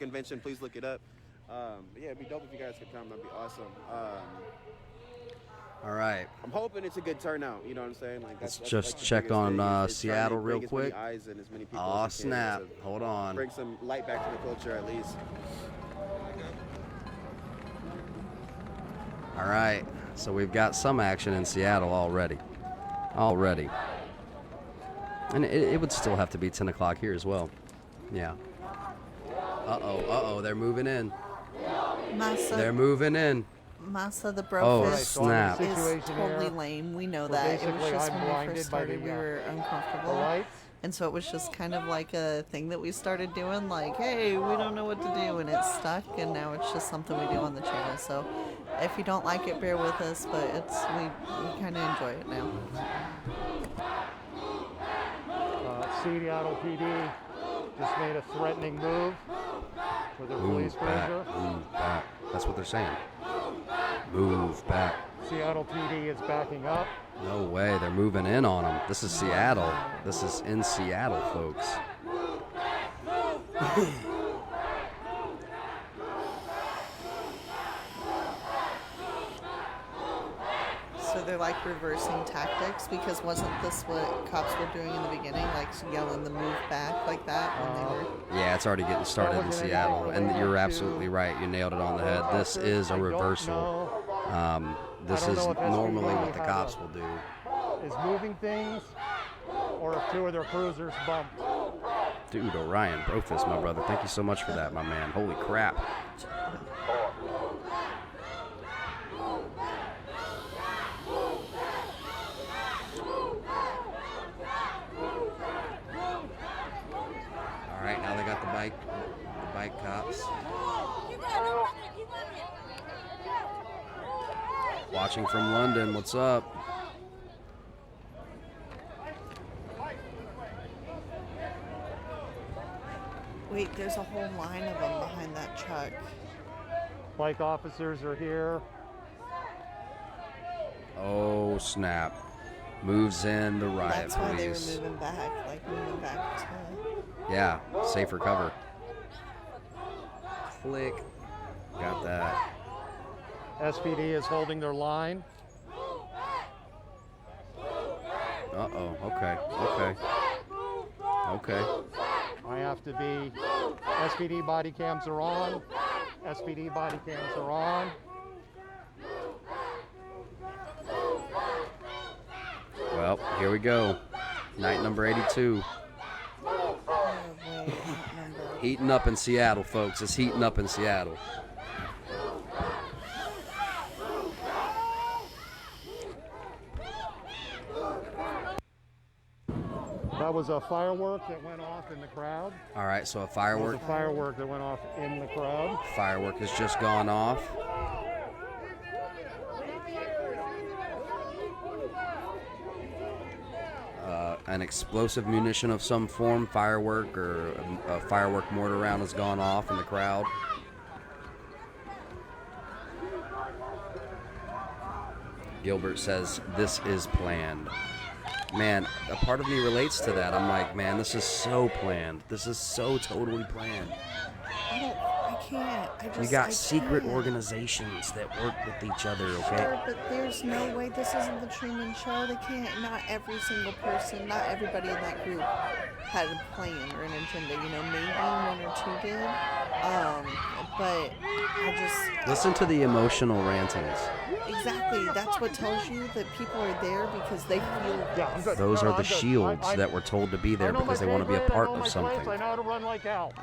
convention. Please look it up. But yeah, it'd be dope if you guys could come. That'd be awesome. All right. I'm hoping it's a good turnout. You know what I'm saying? Like, Let's that's just the check biggest on thing, is Seattle trying to real bring quick. As many eyes and as many people Oh, as we can snap. to Hold on. bring some light back to the culture at least. All right. So we've got some action in Seattle already. And it would still have to be 10 o'clock here as well. Yeah. Uh-oh. They're moving in. They're moving in. Massa the Oh, Brofist snap. is totally lame. We know that. It was just when we first started, we were uncomfortable. And so it was just kind of like a thing that we started doing, like, hey, we don't know what to do, and it stuck, and now it's just something we do on the channel. So if you don't like it, bear with us, but we kind of enjoy it now. Seattle PD just made a threatening move with their police cruiser. Move back. That's what they're saying. Move back. Seattle PD is backing up. No way. They're moving in on them. This is Seattle. This is in Seattle, folks. So they're like reversing tactics, because wasn't this what cops were doing in the beginning, like yelling the move back like that when they were... Yeah, it's already getting started in Seattle, and you're absolutely right. You nailed it on the head. This is a reversal. This is normally what the cops will do. Is moving things, or if two of their cruisers bumped. Dude, Orion Brofist, my brother. Thank you so much for that, my man. Holy crap. All right, now they got the bike cops. Watching from London, what's up? Wait, there's a whole line of them behind that truck. Bike officers are here. Oh, snap. Moves in the riot That's why police. they were moving back to... Yeah, safer cover. Click. Got that. SPD is holding their line. Uh-oh, okay. I have to be... SPD body cams are on. SPD body cams are on. Well, here we go. Night number 82. Heating up in Seattle, folks. It's heating up in Seattle. That was a firework that went off in the crowd. All right, so a There was firework. a firework that went off in the crowd. Firework has just gone off. An explosive munition of some form, firework or a firework mortar round has gone off in the crowd. Gilbert says, this is planned. Man, a part of me relates to that. I'm like, man, this is so planned. This is so totally planned. I can't. You got secret organizations that work with each other, okay? Sure, but there's no way this isn't the Truman Show. They can't. Not every single person, not everybody in that group had a plan or an agenda. You know, maybe one or two did. But I just... Listen to the emotional rantings. Exactly. That's what tells you that people are there because they feel... Those are the shields that were told to be there because they want to be a part of something. I know how to run like Al.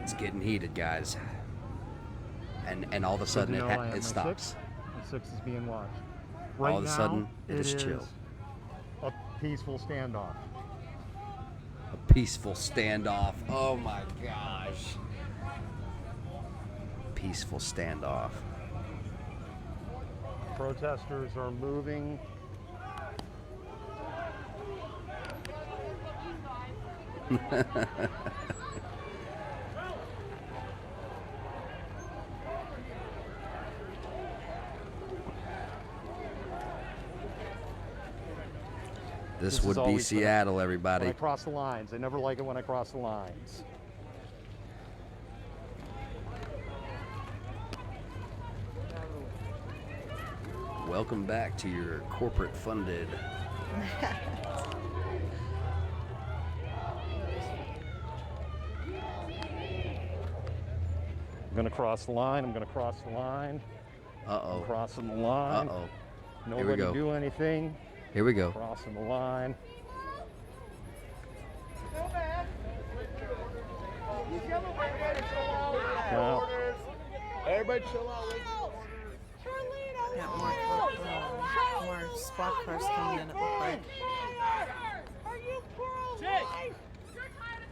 It's getting heated, guys. And all of a sudden it stops. My 6 is being watched. All of a sudden it is chill. A peaceful standoff. A peaceful standoff. Oh my gosh. Peaceful standoff. Protesters are moving. This would be Seattle, everybody. When I cross the lines. I never like it when I cross the lines. Welcome back to your corporate-funded. I'm going to cross the line. I'm going to cross the line. Uh-oh. I'm crossing the line. Uh-oh. Nobody do anything. Here we go. Crossing the line. Now, Everybody chill out. Yeah, more squad cars coming in, it looked like. Are you pro-life?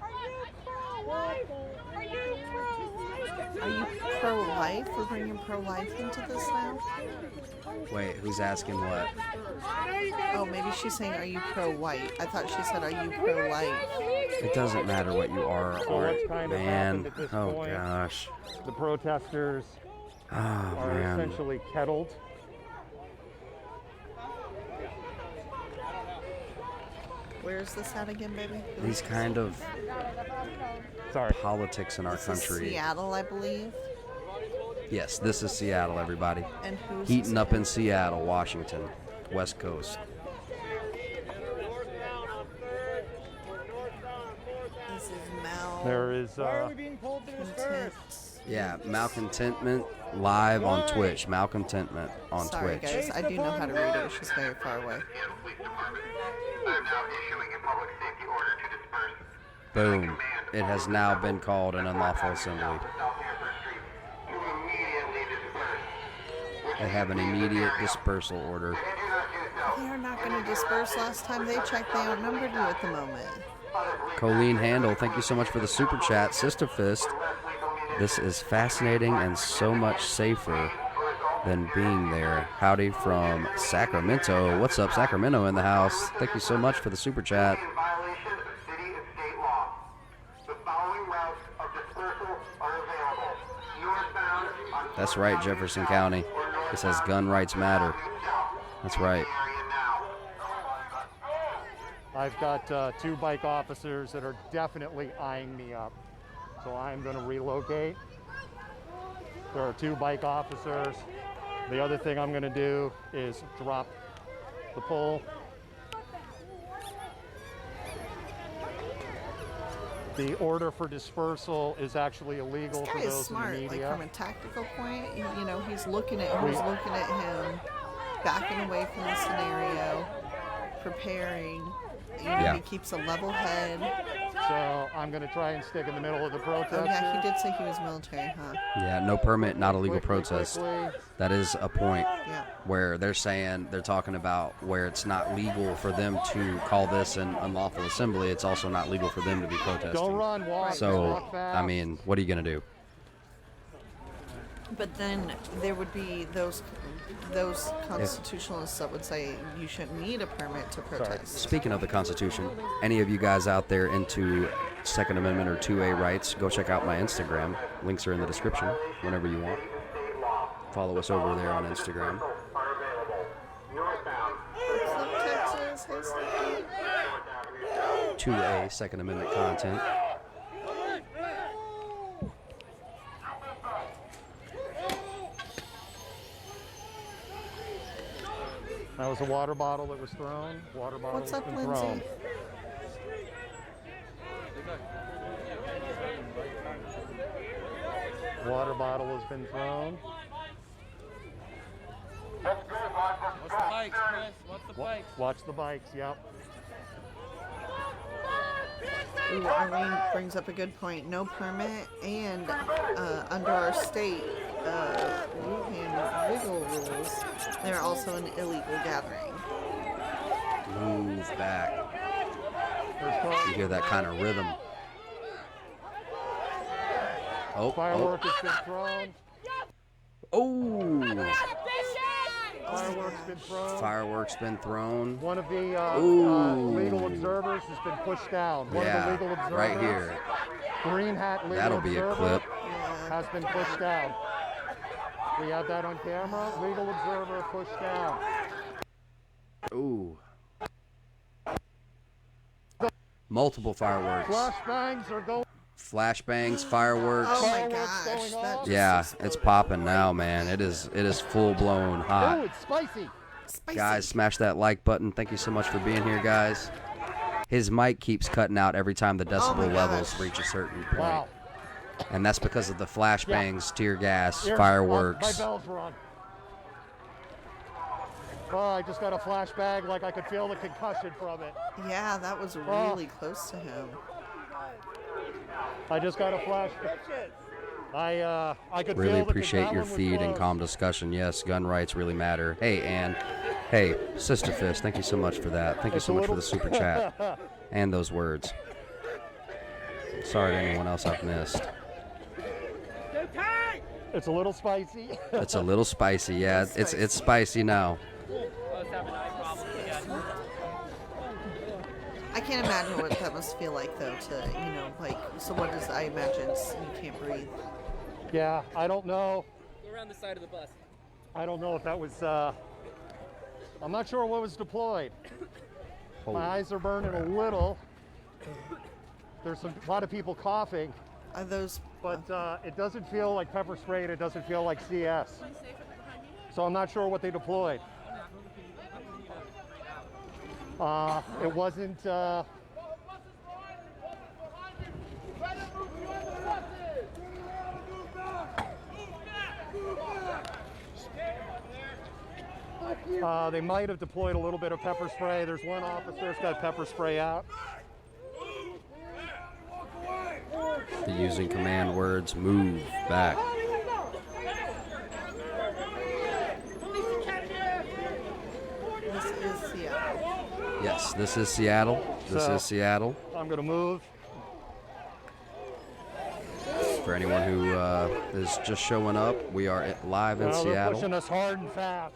Are you pro-life? Are you pro-life? We're bringing pro-life into this now? Wait, who's asking what? Oh, maybe she's saying, are you pro-white? I thought she said, are you pro-life? It doesn't matter what you are or what's kind of man. happened at this Oh, point? gosh. the protesters Oh, are man. essentially kettled. Where is this at again, baby? These kind of Sorry. politics in our This is country. Seattle, I believe. Yes, this is Seattle, everybody. And who's Heating this up again? in Seattle, Washington, West Coast. This is Mal. There is Content. Yeah, Malcontentment live on Twitch. Malcontentment on Sorry, Twitch. guys. I do know how to read her. She's very far away. Boom. It has now been called an unlawful assembly. They have an immediate dispersal order. They are not going to disperse. Last time they checked, they outnumbered you at the moment. Colleen Handel, thank you so much for the super chat. Sister Fist, this is fascinating and so much safer than being there. Howdy from Sacramento. What's up, Sacramento in the house? Thank you so much for the super chat. That's right, Jefferson County. It says gun rights matter. That's right. I've got 2 bike officers that are definitely eyeing me up. So I'm going to relocate. There are 2 bike officers. The other thing I'm going to do is drop the pole. The order for dispersal is actually illegal This for guy is those smart. in the Like, media. from a tactical point, you know, he's looking at who's looking at him, backing away from the scenario, preparing. You know, Yeah. he keeps a level head. So I'm going to try and stick in the middle of the protest. Oh, yeah, he did say he was military, huh? Yeah, no permit, not a legal Quickly, protest. quickly. That is a point Yeah. where they're talking about where it's not legal for them to call this an unlawful assembly. It's also not legal for them to be protesting. Don't run, walk. So, walk fast. I mean, what are you going to do? But then there would be those constitutionalists that would say you shouldn't need a permit to protest. Speaking of the Constitution, any of you guys out there into Second Amendment or 2A rights, go check out my Instagram. Links are in the description whenever you want. Follow us over there on Instagram. Texas, hey, Steve. 2A Second Amendment content. That was a water bottle that was thrown. Water bottle What's has up, been Lindsay? thrown. Water bottle has been thrown. What's the bikes, Chris? What's the bikes? Watch the bikes, yep. Ooh, Irene brings up a good point. No permit, and under our state Wuhan legal rules, they're also an illegal gathering. Move back. There's car- You hear that kind of rhythm. Oh, Firework has been thrown. oh. Fireworks been thrown. Fireworks been thrown. One of the Ooh. legal observers has been pushed down. One of the legal Yeah, observers, right here. green hat legal That'll be a observer, clip. has been pushed down. We have that on camera. Legal observer pushed down. Ooh. Multiple fireworks. Flashbangs are going. Flashbangs, fireworks. Oh my Fireworks gosh. going That off. just Yeah, exploded. it's popping now, man. It is full blown hot. Oh, it's spicy. Spicy. Guys, smash that like button. Thank you so much for being here, guys. His mic keeps cutting out every time the Oh my decibel levels gosh. reach a certain point. Wow. And that's because of the flashbangs, tear gas, Here, fireworks. my bells were on. Oh, I just got a flashbang, like I could feel the concussion from it. Yeah, that was really close to him. I just got a flashbang. I could Really feel the appreciate your that one was feed and close. calm discussion. Yes, gun rights really matter. Hey, Ann. Hey, Sister Fist, thank you so much for that. Thank you It's so a much for little- the super chat and those words. Sorry to anyone else I've missed. It's a little spicy. It's a little spicy. Yeah, it's spicy now. I can't imagine what that must feel like, though, to, like, so what does, I imagine you can't breathe. Yeah, I don't know. Go around the side of the bus. I don't know if that was, I'm not sure what was deployed. Holy My eyes are burning a little. There's a lot of people coughing, Are those, but it doesn't feel like pepper spray and it doesn't feel like CS. So I'm not sure what they deployed. It wasn't, they might have deployed a little bit of pepper spray. There's one officer that's got pepper spray out. They're using command words. Move back. this is Seattle. Yes, this is Seattle. This So- is Seattle. I'm gonna move. For anyone who is just showing up, we are live in Now they're Seattle. pushing us hard and fast.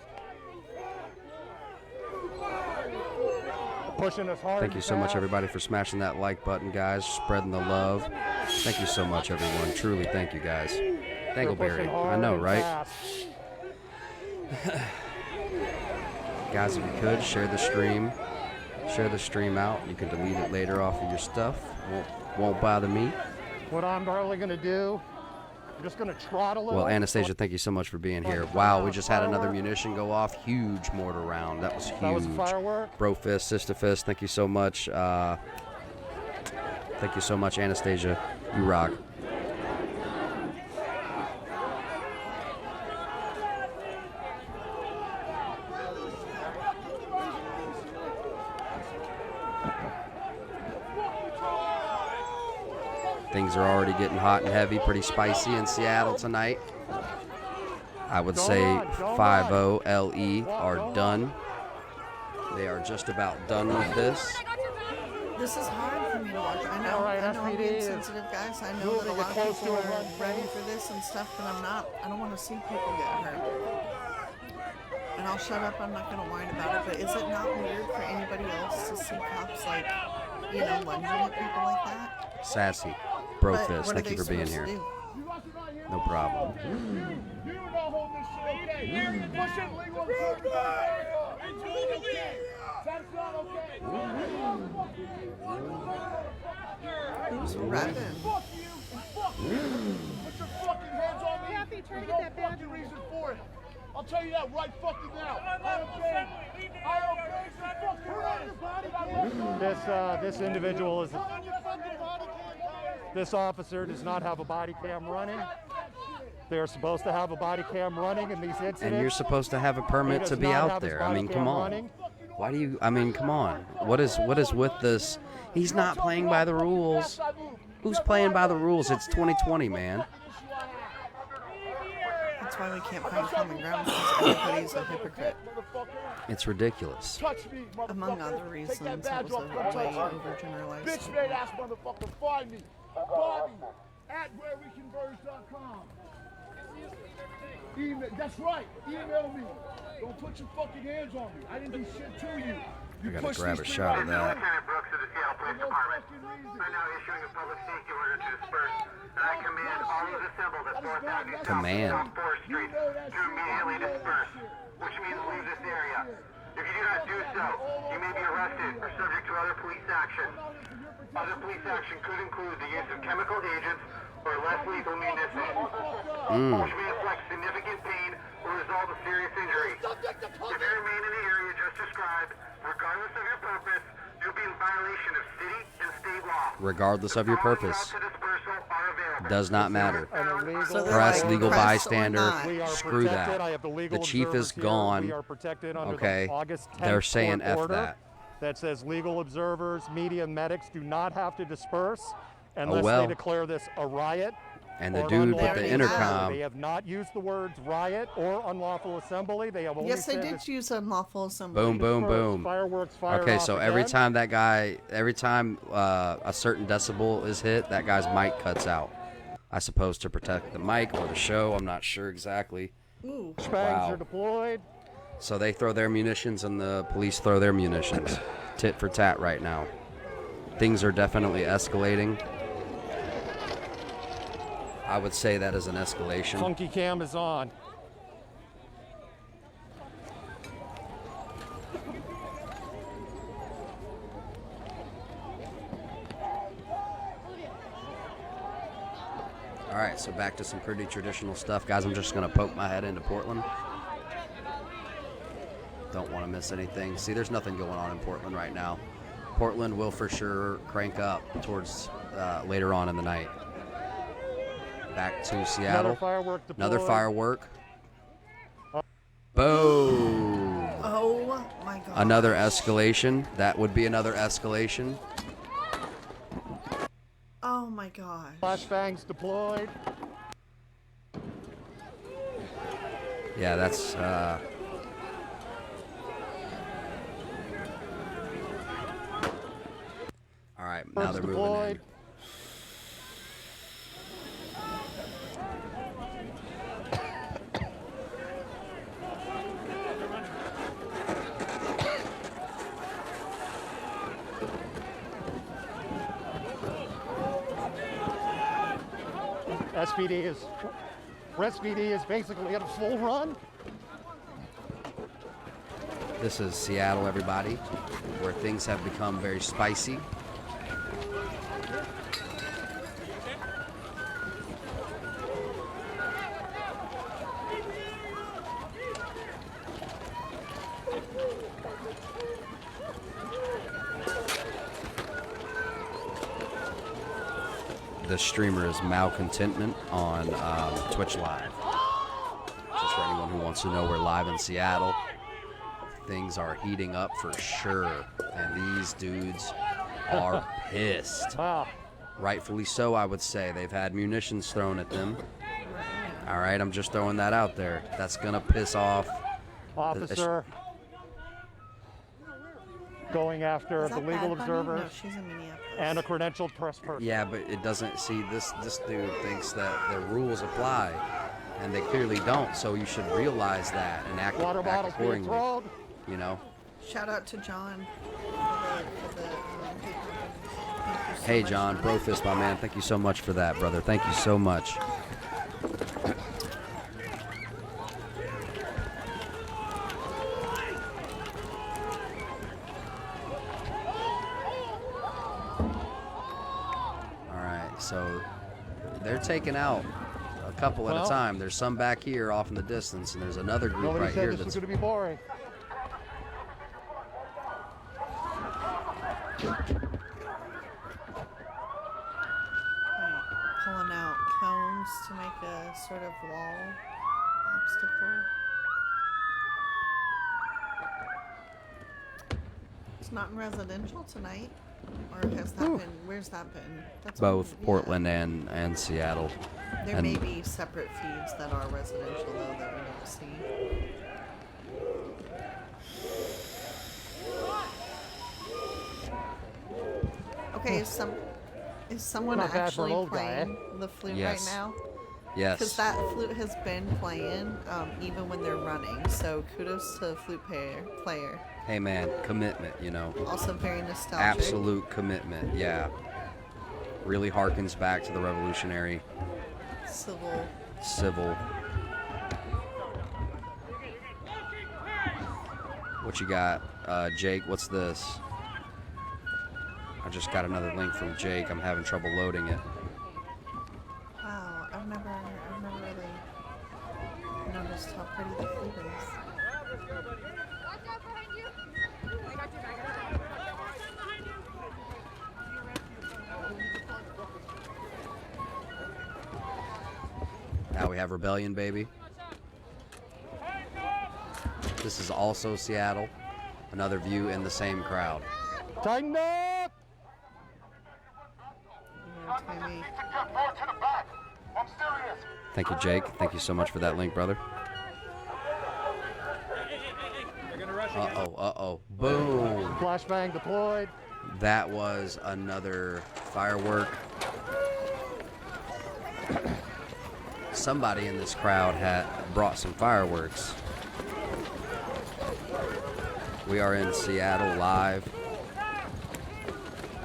Pushing us hard. Thank you and so much, fast. everybody, for smashing that like button, guys. Spreading the love. Thank you so much, everyone. Truly, thank you, guys. They're Dangleberry. pushing I hard know, and right? fast. Guys, if you could, share the stream. Share the stream out. You can delete it later off of your stuff. Won't bother me. What I'm probably gonna do, I'm just gonna trot a little. Well, Anastasia, thank you so much for being here. Wow, we just had another munition go off. Huge mortar round. That was huge. That was a firework. Bro Fist, Sister Fist, thank you so much. Thank you so much, Anastasia. You rock. Things are already getting hot and heavy, pretty spicy in Seattle tonight. I would say 5-0 LE are done. They are just about done with this. This is hard for me to watch. I know, All right, I know I'm SPD being is sensitive, guys. I know that a moving lot of close people to a are run ready phase. for this and stuff, but I'm not. I don't want to see people get hurt. And I'll shut up. I'm not going to whine about it. But is it not weird for anybody else to see cops, like, lunging at people like that? Sassy. Bro But Fist, what are thank you they for being supposed here. to do? No problem. You don't hold this shit, okay? Push it legal. That's not okay. Who's rapping? Fuck you. Fuck you. Put your fucking hands on me. Kathy, try to There's get that no badge fucking on. reason for it. I'll tell you that right fucking now. I don't care. I don't care. Fuck, put on your body cam. This individual is. Put on your fucking body cam. This officer does not have a body cam running. They're supposed to have a body cam running in these incidents. And you're supposed to have a He permit does to be not out have his there. I body mean, cam come on. running. Why do you, I mean, come on. What is with this? He's not playing by the rules. Who's playing by the rules? It's 2020, man. That's why we can't find common ground, because everybody's a hypocrite. It's ridiculous. Touch me, motherfucker. Among other Take reasons, that that badge was off. a Don't way touch me. overgeneralized. Bitch made ass motherfucker, find me. Bobby at whereweconverge.com. Email, that's right. Email me. Don't put your fucking hands on me. I didn't do shit to you. You I gotta pushed grab this a thing shot out of that. Lieutenant Brooks of the Seattle Police For no Department. fucking reason. I'm now issuing a public safety order to disperse. And I command all those assembled at 4th Avenue South Command. South 4th Street to immediately disperse, which means leave this area. If you do not do so, you may be arrested or subject to other police action. Other police action could include the use of chemical agents or less lethal munitions, which may inflict significant pain or result in serious injury. If you remain in the area just described, regardless of your purpose, you'll be in violation of city and state law. Regardless of your purpose. Routes to dispersal are available. Does not matter. So they're Press, like, legal press or bystander, not. We are screw protected. I that. have the legal The chief is observers here. gone. We are protected under Okay, the August 10th they're saying court F order that. that says legal observers, media, and medics do not have to disperse unless well. they declare this a riot. And the or dude unlawful with the They intercom, They have not used the words riot or unlawful assembly. They have only Yes, they said did this use unlawful assembly. boom, boom, disperse, boom. Fireworks fire Okay, off so every again. time that guy, every time a certain decibel is hit, that guy's mic cuts out. I suppose to protect the mic or the show. I'm not sure exactly. Ooh. Bangs Wow. are deployed. So they throw their munitions and the police throw their munitions. Tit for tat right now. Things are definitely escalating. I would say that is an escalation. Funky cam is on. All right, so back to some pretty traditional stuff. Guys, I'm just going to poke my head into Portland. Don't want to miss anything. See, there's nothing going on in Portland right now. Portland will for sure crank up towards later on in the night. Back to Seattle. Another firework deployed. Another firework. Boom. Oh my god. Another escalation. That would be another escalation. Oh my gosh. Flashbangs deployed. Yeah, that's all right, now they're moving in. Deployed. SPD is basically at a full run. This is Seattle, everybody, where things have become very spicy. The streamer is Malcontentment on Twitch Live. Just for anyone who wants to know, we're live in Seattle. Things are heating up for sure, and these dudes are pissed. Wow. Rightfully so, I would say. They've had munitions thrown at them. All right, I'm just throwing that out there. That's gonna piss off. Officer going after Is the that legal Bad Bunny? observers No, she's in Minneapolis. and a credentialed press person. Yeah, but it doesn't see this dude thinks that the rules apply, and they clearly don't. So you should realize that and act Water bottles being accordingly. thrown. You know. Shout out to John for the paper. Thank you so Hey much, John, Brofist, my man. Thank you so much for that, brother. Thank you so much. All right, so they're taking out a couple at a Well- time. There's some back here off in the distance, and there's another group Nobody right said here this was that's going to be boring. Right, pulling out cones to make a sort of wall obstacle. It's not in residential tonight, or has that been? Where's that been? That's both yeah. Portland and Seattle. There and may be separate feeds that are residential though that we don't see. Okay, is someone Not bad for an actually old guy, eh? playing the flute Yes. right now? Yes. Because that flute has been playing even when they're running. So kudos to the flute player. Hey man, commitment, you know. Also very nostalgic. Absolute commitment, yeah. Really harkens back to the revolutionary civil. What you got, Jake? What's this? I just got another link from Jake. I'm having trouble loading it. Wow, I've never really noticed how pretty the food is. Now we have Rebellion, baby. This is also Seattle. Another view in the same crowd. Tighten up! Yeah, Timmy. Thank you, Jake. Thank you so much for that link, brother. Uh-oh. Boom. Flashbang deployed. That was another firework. Somebody in this crowd had brought some fireworks. We are in Seattle live.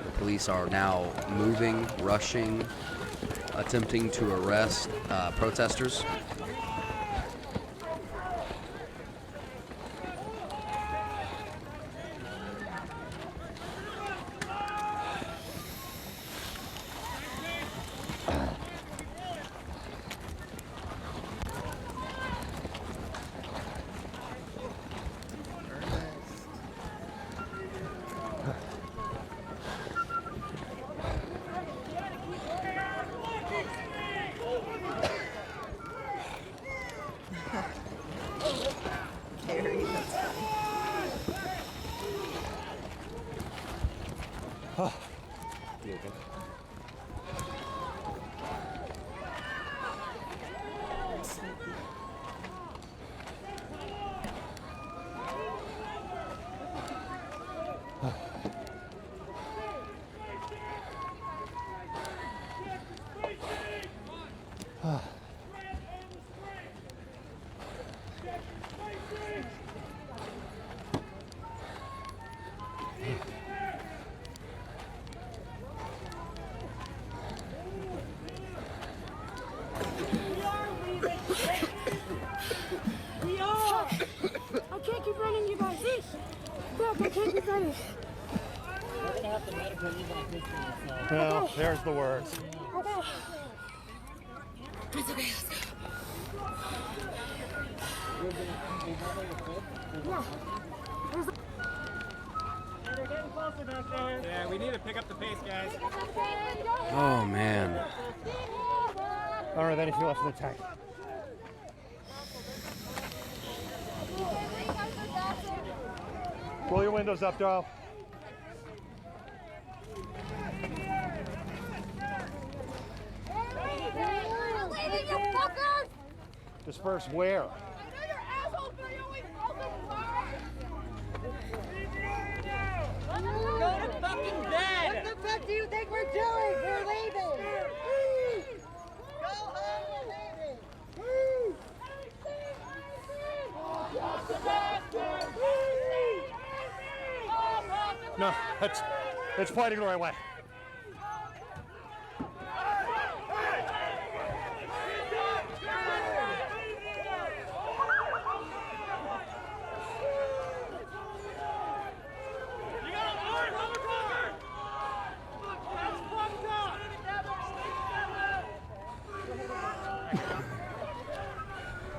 The police are now moving, rushing, attempting to arrest protesters. Carrie, that's funny. I'm sleepy. We are! I can't keep running, you guys. Fuck, I can't keep running. We're gonna have to medicate even if this thing. Well, there's the words. Okay. It's okay, let's go. Yeah. They're getting closer back there. Yeah, we need to pick up the pace, guys. Oh, man. I don't have anything left in the tank. Roll your windows up, Darrell. Disperse where? Go to fucking bed! What the fuck do you think we're doing? We're leaving! Go home, we're leaving! No, it's pointing the right way.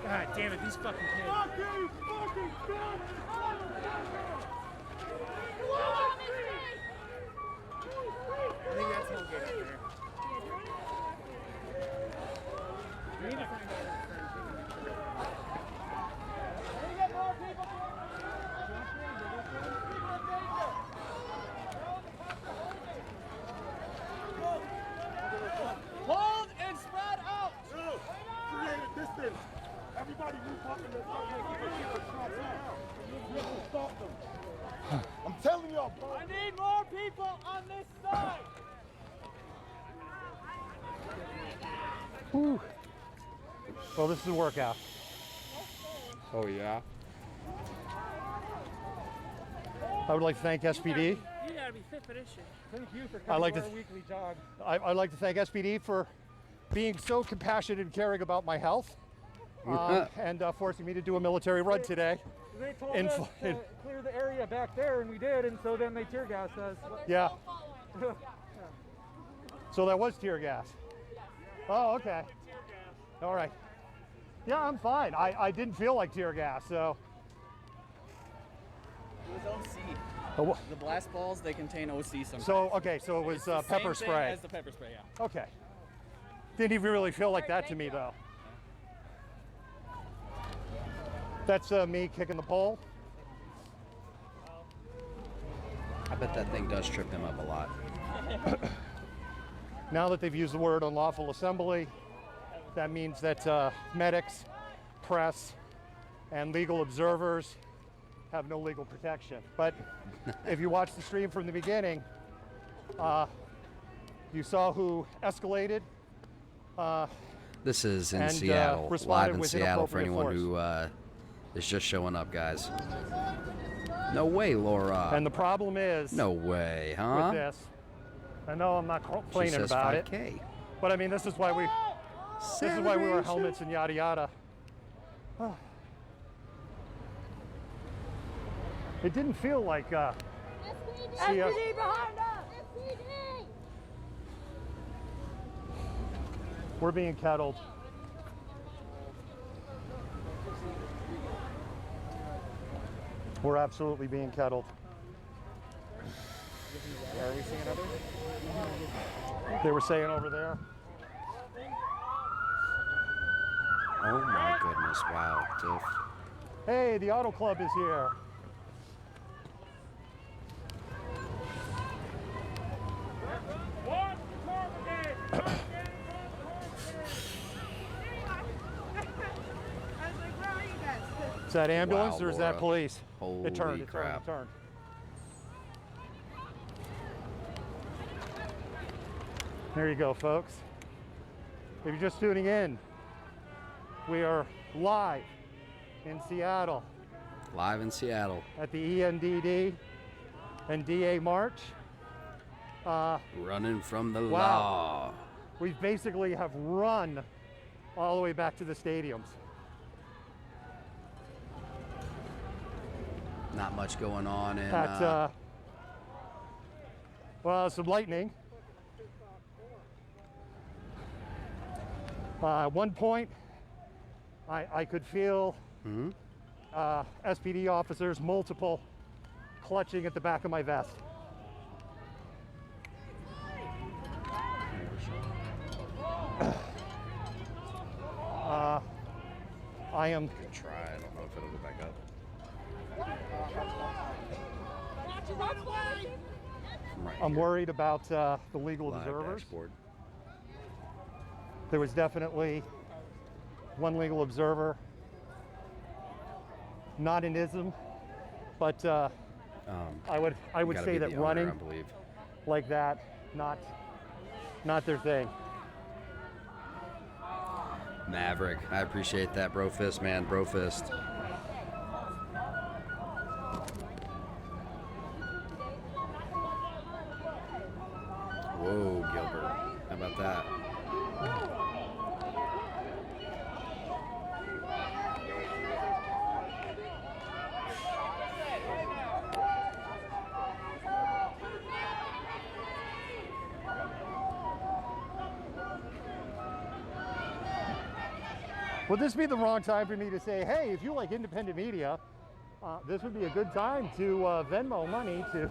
God damn it, these fucking kids. I think that's no good up there. We need to find hold and spread out! Create a distance. Everybody move up in the stop them. I'm telling y'all, bro. I need more people on this side! Whew. Well, this is a workout. Oh, yeah? I would like to thank SPD. You gotta be fit for this shit. Thank you for I'd coming like to to our weekly jog. I'd like to thank SPD for being so compassionate and caring about my health and forcing me to do a military run today. They told In us fl- to clear the area back there, and we did, and so then they tear gassed us. Yeah. So that was tear gas. Oh, okay. All right. Yeah, I'm fine. I didn't feel like tear gas, so. It was OC. Oh, The blast balls, they contain OC sometimes. so, okay, so it was It's the pepper same spray. thing as the pepper spray, yeah. Okay. Didn't even really feel like that to me, though. That's me kicking the pole. I bet that thing does trip him up a lot. Now that they've used the word unlawful assembly, that means that medics, press, and legal observers have no legal protection. But if you watch the stream from the beginning, you saw who escalated. This is in And, Seattle, responded live in with Seattle for inappropriate anyone who is just showing up, guys. No way, Laura. And the problem is No way, with huh? this, I know I'm not She complaining says about 5K. it, but I mean this is why we wear helmets and yada yada. It didn't feel like see us. SPD behind us! SPD! We're being kettled. We're absolutely being kettled. Are we seeing others? They were saying over there. Oh my goodness, wow, Tiff. Hey, the auto club is here. Is that ambulance Wow, or is that Laura. police? Holy It turned, crap. it turned. There you go, folks. If you're just tuning in, we are live in Seattle Live in Seattle. at the ENDD and DA March. Running from the Wow. law. We basically have run all the way back to the stadiums. Not much going on in At, well, some lightning. At one point, I could feel SPD officers, multiple, clutching at the back of my vest. I am Good try. I don't know if it'll go back up. From right I'm here. worried about the legal Live observers. dashboard. There was definitely one legal observer, not an ism, but I would Gotta say be that the owner, running I believe. like that, not their thing. Maverick, I appreciate that, bro fist, man, bro fist. Whoa, Gilbert, how about that? Would this be the wrong time for me to say, hey, if you like independent media, this would be a good time to Venmo money to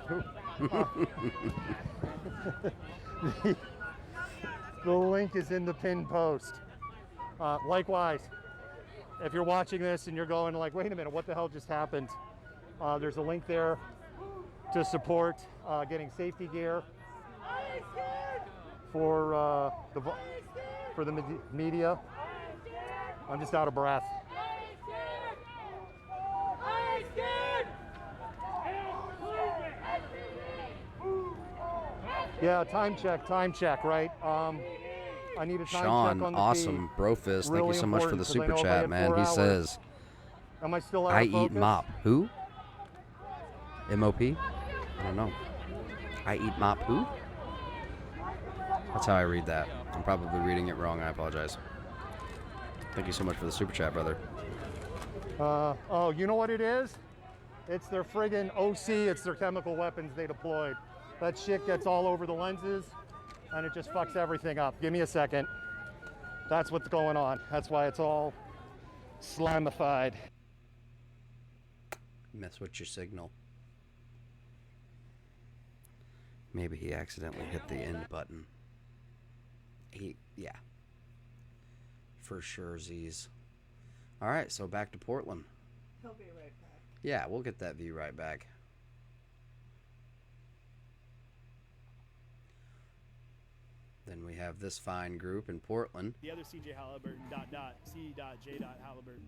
the link is in the pinned post. Likewise, if you're watching this and you're going like, wait a minute, what the hell just happened? There's a link there to support getting safety gear for the media. I'm just out of breath. Yeah, time check, right? I need a time Sean, check on the awesome, feed. bro fist. Thank Really you so much for the important, 'cause I super know if I chat, had man. 4 He hours, says, am I still out I of eat focus? mop. Who? MOP? I don't know. I eat mop who? That's how I read that. I'm probably reading it wrong. I apologize. Thank you so much for the super chat, brother. Oh, you know what it is? It's their friggin' OC, it's their chemical weapons they deployed. that shit gets all over the lenses and it just fucks everything up. Give me a second. That's what's going on. That's why it's all slamified. Mess with your signal. Maybe he accidentally hit the end button. Yeah. For sure, Z's. All right, so back to Portland. He'll be right back. Yeah, we'll get that view right back. Then we have this fine group in Portland. The other CJ Halliburton, C.J. Halliburton,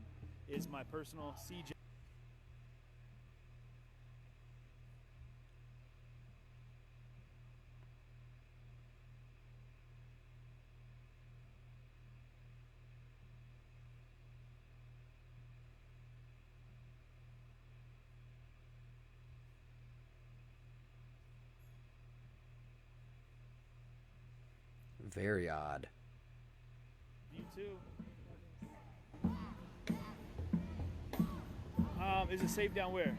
is my personal CJ. Very odd. You too. Is it safe down where?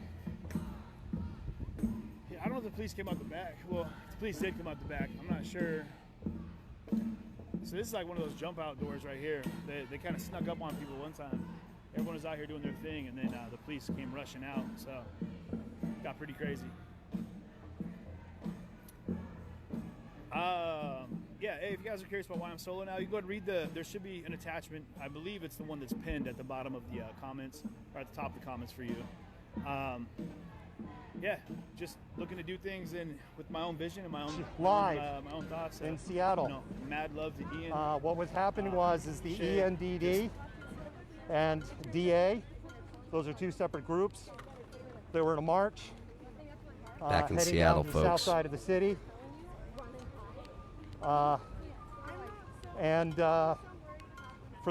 Yeah, I don't know if the police came out the back. Well, the police did come out the back. I'm not sure. So this is like one of those jump out doors right here. They kind of snuck up on people one time. Everyone was out here doing their thing, and then the police came rushing out. So got pretty crazy. Yeah, hey, if you guys are curious about why I'm solo now, you go ahead and read there should be an attachment. I believe it's the one that's pinned at the bottom of the comments, or at the top of the comments for you. Yeah, just looking to do things with my own vision and my own live my own thoughts. In Seattle. You know, mad love to Ian. What was happening is the Shay, ENDD and DA, those are two separate groups. They were in a march. Back in heading Seattle, down to the folks. south side of the city. For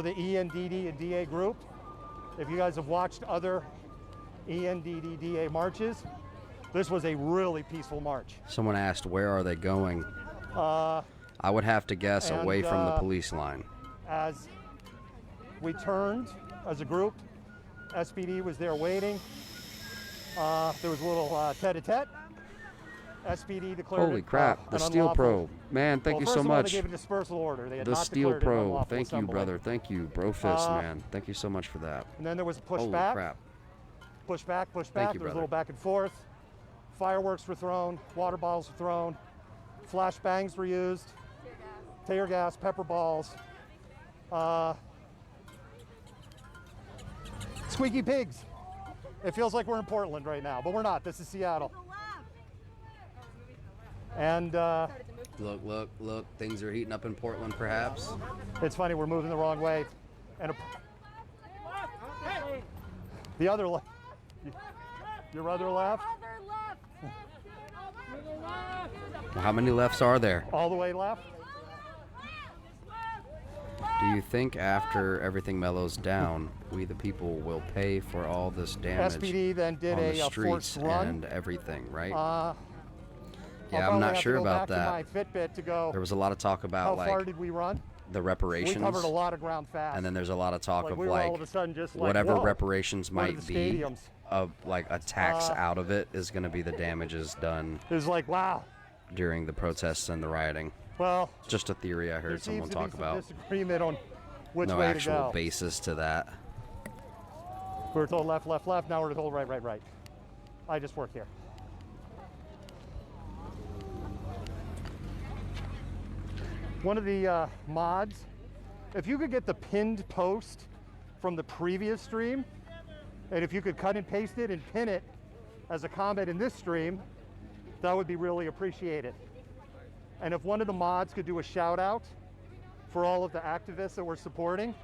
the ENDD and DA group, if you guys have watched other ENDD DA marches, this was a really peaceful march. Someone asked, where are they going? I would have to guess away from the police line. As we turned as a group, SPD was there waiting. There was a little tete-a-tete. SPD declared Holy it, crap, the an Steel unlawful. Pro. Man, thank you Well, so first of all, much. they gave a dispersal order. They had The not Steel declared it an Pro. unlawful Thank you, assembly. brother. Thank you. Bro fist, man. Thank you so much for that. And then there was a Holy pushback. crap. Pushback. Thank you, There was a brother. little back and forth. Fireworks were thrown. Water bottles were thrown. Flash bangs were used. Tear gas, pepper balls. Squeaky pigs. It feels like we're in Portland right now, but we're not. This is Seattle. And Look. Things are heating up in Portland, perhaps. it's funny, we're moving the wrong way. And the other left. Your other left? Well, how many lefts are there? All the way left? Do you think after everything mellows down, we the people will pay for all this damage SPD then did on a the streets forced run. and everything, right? Yeah, yeah, I'm not sure about To that. my Fitbit to go. There was a lot of talk about How far like did we run? the reparations. We covered a lot of ground fast. And then there's a lot of talk Like, of we were like all of a sudden just like, whatever whoa, reparations what are might the be stadiums? of like a tax out of it is going to be the damages done It was like, wow. during the protests and the rioting. Well, Just a theory I there heard someone seems to talk be some about. disagreement on which No way actual to go. basis to that. We were told left. Now we're told right. I just work here. One of the mods, if you could get the pinned post from the previous stream, and if you could cut and paste it and pin it as a comment in this stream, that would be really appreciated. And if one of the mods could do a shout out for all of the activists that we're supporting,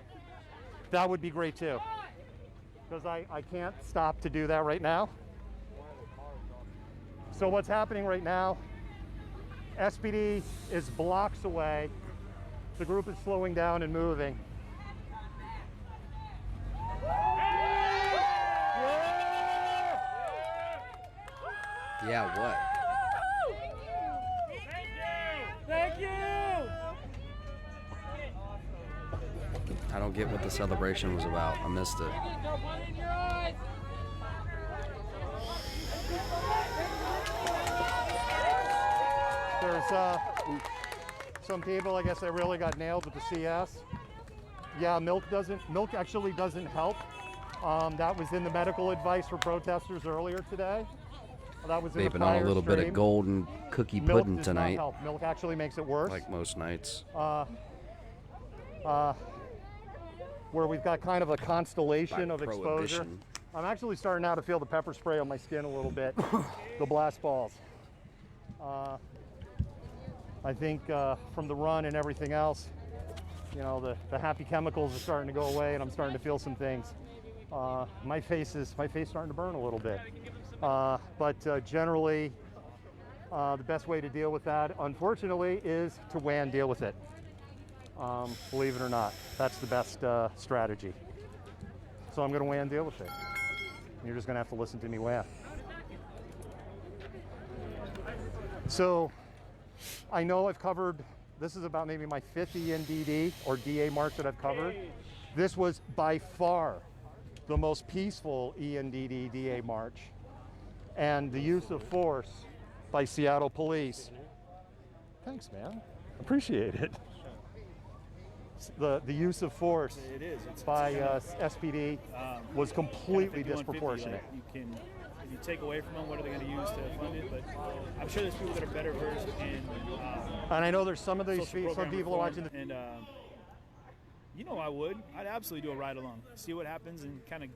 that would be great too. Because I can't stop to do that right now. So what's happening right now, SPD is blocks away. The group is slowing down and moving. Yeah, what? Thank you! I don't get what the celebration was about. I missed it. some people, I guess, they really got nailed with the CS. Yeah, milk actually doesn't help. That was in the medical advice for protesters earlier today. That was in the Vaping on a little bit of golden cookie pudding milk does tonight. Not help. Milk actually makes it worse. Like most nights. Where we've got kind of a constellation of exposure. Prohibition. I'm actually starting now to feel the pepper spray on my skin a little bit. The blast balls. I think from the run and everything else, you know, the happy chemicals are starting to go away, and I'm starting to feel some things. My face starting to burn a little bit. But generally, the best way to deal with that, unfortunately, is to weigh and deal with it. Believe it or not, that's the best strategy. So I'm going to weigh and deal with it. You're just going to have to listen to me weigh. So I know I've covered, this is about maybe my 5th ENDD or DA march that I've covered. This was by far the most peaceful ENDD DA march. And the use of force by Seattle police. Thanks, man. Appreciate it. The use of force by SPD was completely disproportionate. If you take away from them, what are they going to use to fund it? But I'm sure there's people that are better versed in. And I know there's some of these people are watching. And you know, I'd absolutely do a ride along, see what happens, and kind of.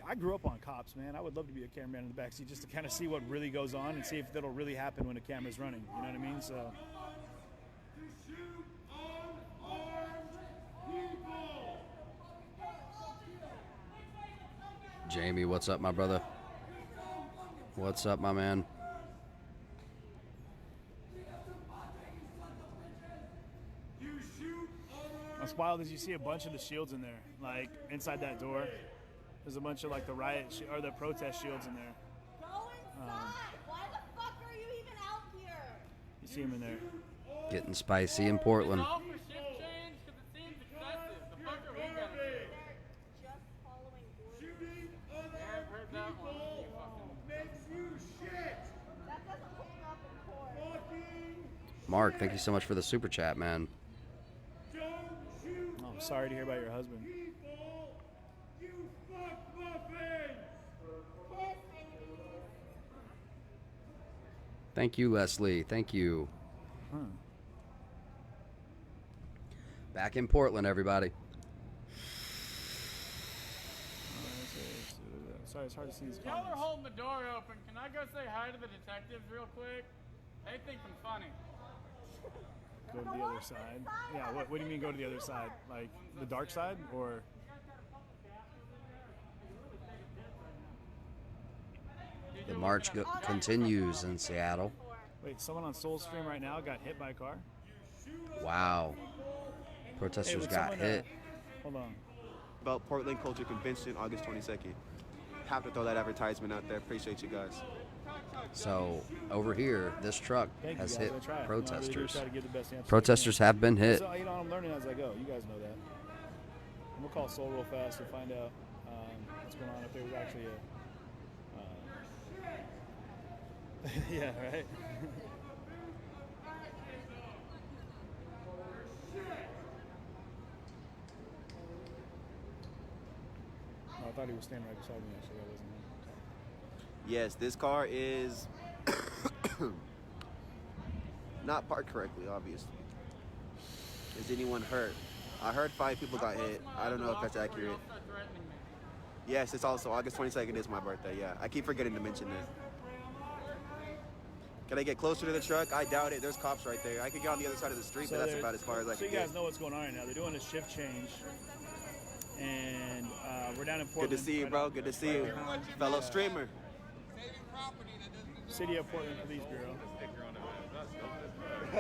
I grew up on cops, man. I would love to be a cameraman in the backseat just to kind of see what really goes on and see if that'll really happen when a camera's running. You know what I mean? So. Jamie, what's up, my brother? What's up, my man? What's wild is you see a bunch of the shields in there, like inside that door. There's a bunch of like the or the protest shields in there. Go inside. Why the fuck are you even out here? You see them in there. Getting spicy in Portland. Mark, thank you so much for the super chat, man. Oh, I'm sorry to hear about your husband. Thank you, Leslie. Thank you. Back in Portland, everybody. Sorry, it's hard to see these Y'all comments. are holding the door open. Can I go say hi to the detectives real quick? They think I'm funny. Go to the other side. Yeah, what do you mean go to the other side? Like the dark side, or? The march continues in Seattle. Wait, someone on Soul Stream right now got hit by a car? Wow. Protesters got hit. Hold on. About Portland Culture Convention, August 22nd. Have to throw that advertisement out there. Appreciate you guys. So over here, this truck has hit protesters. Try to give the best answer Protesters have been hit. So, you know, I'm learning as I go. You guys know that. I'm gonna call Soul real fast to find out what's going on. If there was actually a, yeah, right. Oh, I thought he was standing right beside me. Actually, that wasn't him. Yes, this car is not parked correctly, obviously. Is anyone hurt? I heard 5 people got hit. I don't know if that's accurate. Yes, it's also August 22nd is my birthday, yeah. I keep forgetting to mention that. Can I get closer to the truck? I doubt it. There's cops right there. I could get on the other side of the street, but that's about as far as I can get. So you guys know what's going on right now. They're doing a shift change. And we're down in Portland. Good to see you, bro. Good to see you. Fellow streamer. City of Portland Police Bureau.